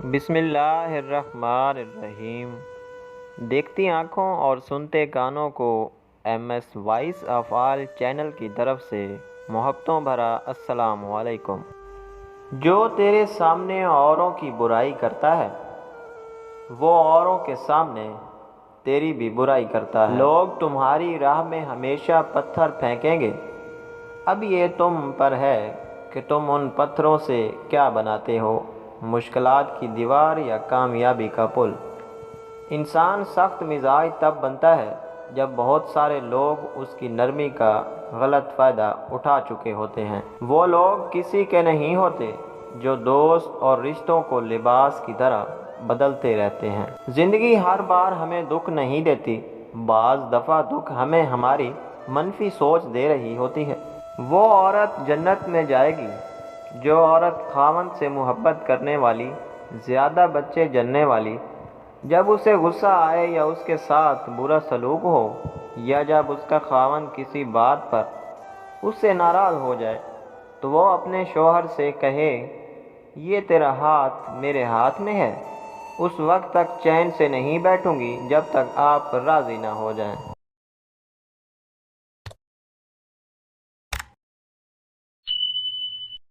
بسم اللہ الرحمن الرحیم۔ دیکھتی آنکھوں اور سنتے کانوں کو M S voice of all channel کی طرف سے محبتوں بھرا السلام علیکم۔ جو تیرے سامنے اوروں کی برائی کرتا ہے وہ اوروں کے سامنے تیری بھی برائی کرتا ہے۔ لوگ تمہاری راہ میں ہمیشہ پتھر پھینکیں گے، اب یہ تم پر ہے کہ تم ان پتھروں سے کیا بناتے ہو، مشکلات کی دیوار یا کامیابی کا پل۔ انسان سخت مزاج تب بنتا ہے جب بہت سارے لوگ اس کی نرمی کا غلط فائدہ اٹھا چکے ہوتے ہیں۔ وہ لوگ کسی کے نہیں ہوتے جو دوست اور رشتوں کو لباس کی طرح بدلتے رہتے ہیں۔ زندگی ہر بار ہمیں دکھ نہیں دیتی، بعض دفعہ دکھ ہمیں ہماری منفی سوچ دے رہی ہوتی ہے۔ وہ عورت جنت میں جائے گی جو عورت خاوند سے محبت کرنے والی، زیادہ بچے جننے والی، جب اسے غصہ آئے یا اس کے ساتھ برا سلوک ہو، یا جب اس کا خاوند کسی بات پر اس سے ناراض ہو جائے تو وہ اپنے شوہر سے کہے یہ تیرا ہاتھ میرے ہاتھ میں ہے، اس وقت تک چین سے نہیں بیٹھوں گی جب تک آپ راضی نہ ہو جائیں۔